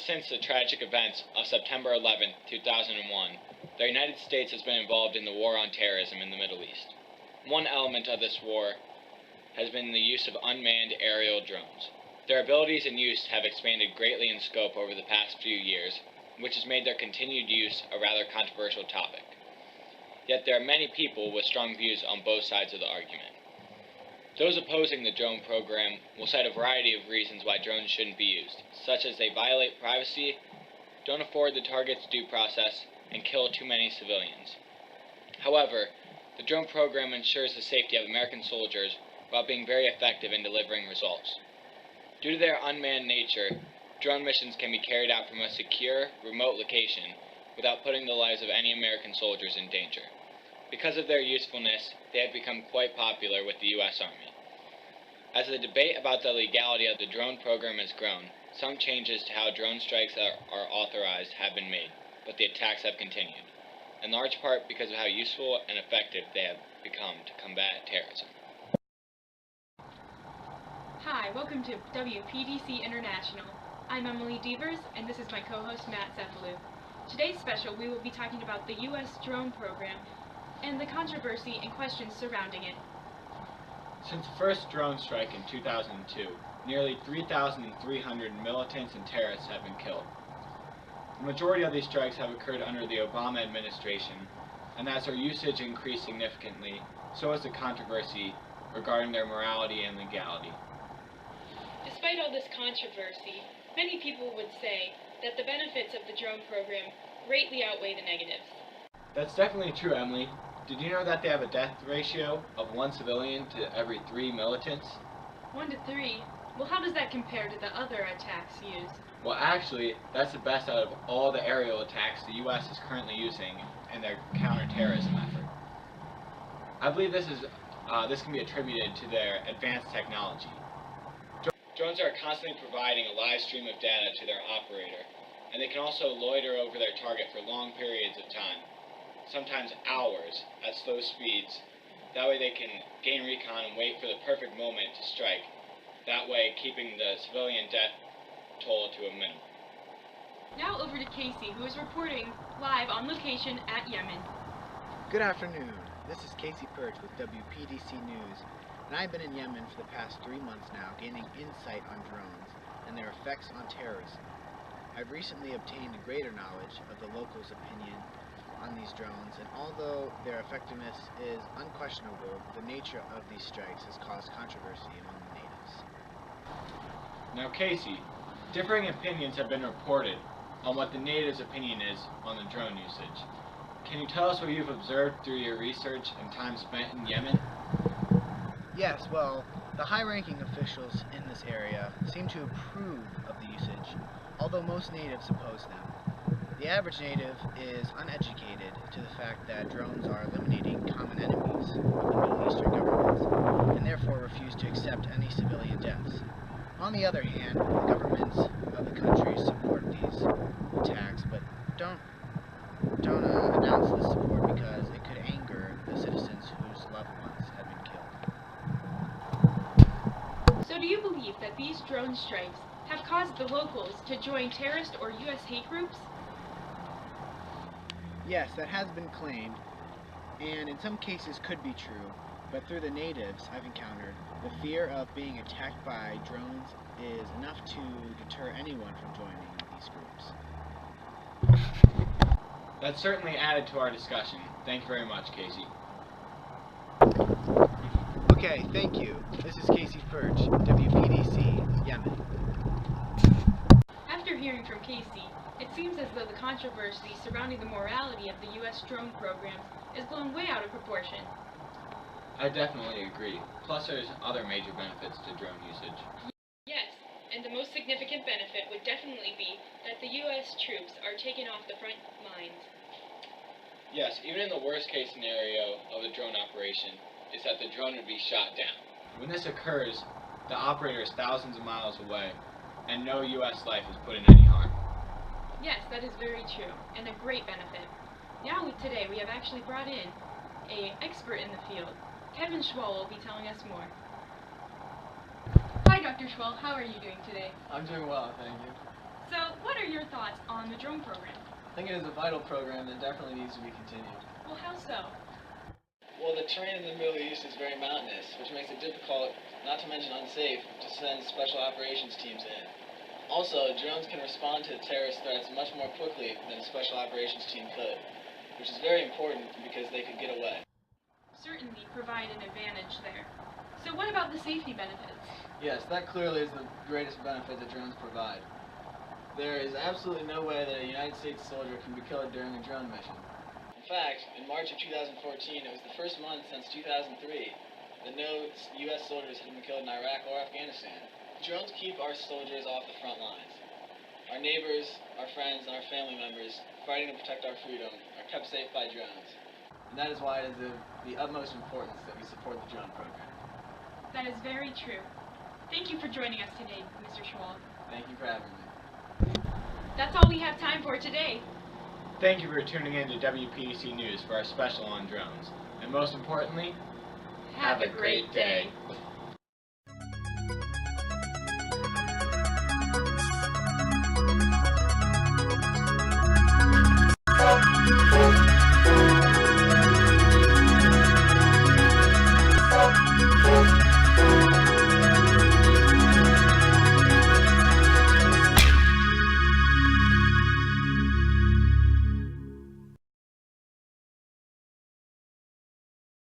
since the tragic events of September 11, 2001, the United States has been involved in the war on terrorism in the Middle East. One element of this war has been the use of unmanned aerial drones. Their abilities and use have expanded greatly in scope over the past few years, which has made their continued use a rather controversial topic. Yet there are many people with strong views on both sides of the argument. Those opposing the drone program will cite a variety of reasons why drones shouldn't be used, such as they violate privacy, don't afford the target's due process, and kill too many civilians. However, the drone program ensures the safety of American soldiers while being very effective in delivering results. Due to their unmanned nature, drone missions can be carried out from a secure, remote location without putting the lives of any American soldiers in danger. Because of their usefulness, they have become quite popular with the U.S. Army. As the debate about the legality of the drone program has grown, some changes to how drone strikes are authorized have been made, but the attacks have continued, in large part because of how useful and effective they have become to combat terrorism. Hi, welcome to WPDC International. I'm Emily Devers, and this is my co-host Matt Cephalou. Today's special, we will be talking about the U.S. drone program and the controversy and questions surrounding it. Since the first drone strike in 2002, nearly 3,300 militants and terrorists have been killed. The majority of these strikes have occurred under the Obama administration, and as their usage increased significantly, so has the controversy regarding their morality and legality. Despite all this controversy, many people would say that the benefits of the drone program greatly outweigh the negatives. That's definitely true, Emily. Did you know that they have a death ratio of 1 civilian to every 3 militants? 1 to 3? Well, how does that compare to the other attacks used? Well, actually, that's the best out of all the aerial attacks the U.S. is currently using in their counterterrorism effort. I believe this can be attributed to their advanced technology. Drones are constantly providing a live stream of data to their operator, and they can also loiter over their target for long periods of time, sometimes hours, at slow speeds. That way they can gain recon and wait for the perfect moment to strike, that way keeping the civilian death toll to a minimum. Now over to Casey, who is reporting live on location at Yemen. Good afternoon. This is Casey Perch with WPDC News, and I've been in Yemen for the past 3 months now, gaining insight on drones and their effects on terrorism. I've recently obtained a greater knowledge of the locals' opinion on these drones, and although their effectiveness is unquestionable, the nature of these strikes has caused controversy among the natives. Now, Casey, differing opinions have been reported on what the natives' opinion is on the drone usage. Can you tell us what you've observed through your research and time spent in Yemen? Yes, well, the high-ranking officials in this area seem to approve of the usage, although most natives oppose them. The average native is uneducated to the fact that drones are eliminating common enemies of the Middle Eastern governments, and therefore refuse to accept any civilian deaths. On the other hand, the governments of the countries support these attacks, but don't announce this support because it could anger the citizens whose loved ones have been killed. So do you believe that these drone strikes have caused the locals to join terrorist or U.S. hate groups? Yes, that has been claimed, and in some cases could be true, but through the natives I've encountered, the fear of being attacked by drones is enough to deter anyone from joining these groups. That's certainly added to our discussion. Thank you very much, Casey. Okay, thank you. This is Casey Perch, WPDC, Yemen. After hearing from Casey, it seems as though the controversy surrounding the morality of the U.S. drone programs is blown way out of proportion. I definitely agree. Plus, there's other major benefits to drone usage. Yes, and the most significant benefit would definitely be that the U.S. troops are taken off the front lines. Yes, even in the worst case scenario of a drone operation is that the drone would be shot down. When this occurs, the operator is thousands of miles away, and no U.S. life is put in any harm. Yes, that is very true, and a great benefit. Now today we have actually brought in an expert in the field. Kevin Schwall will be telling us more. Hi, Dr. Schwall. How are you doing today? I'm doing well, thank you. So, what are your thoughts on the drone program? I think it is a vital program that definitely needs to be continued. Well, how so? Well, the terrain in the Middle East is very mountainous, which makes it difficult, not to mention unsafe, to send special operations teams in. Also, drones can respond to terrorist threats much more quickly than a special operations team could, which is very important because they could get away. Certainly provide an advantage there. So what about the safety benefits? Yes, that clearly is the greatest benefit that drones provide. There is absolutely no way that a United States soldier can be killed during a drone mission. In fact, in March of 2014, it was the first month since 2003 that no U.S. soldiers had been killed in Iraq or Afghanistan. Drones keep our soldiers off the front lines. Our neighbors, our friends, and our family members fighting to protect our freedom are kept safe by drones. And that is why it is of the utmost importance that we support the drone program. That is very true. Thank you for joining us today, Mr. Schwab. Thank you for having me. That's all we have time for today. Thank you for tuning in to WPDC News for our special on drones. And most importantly, have a great day.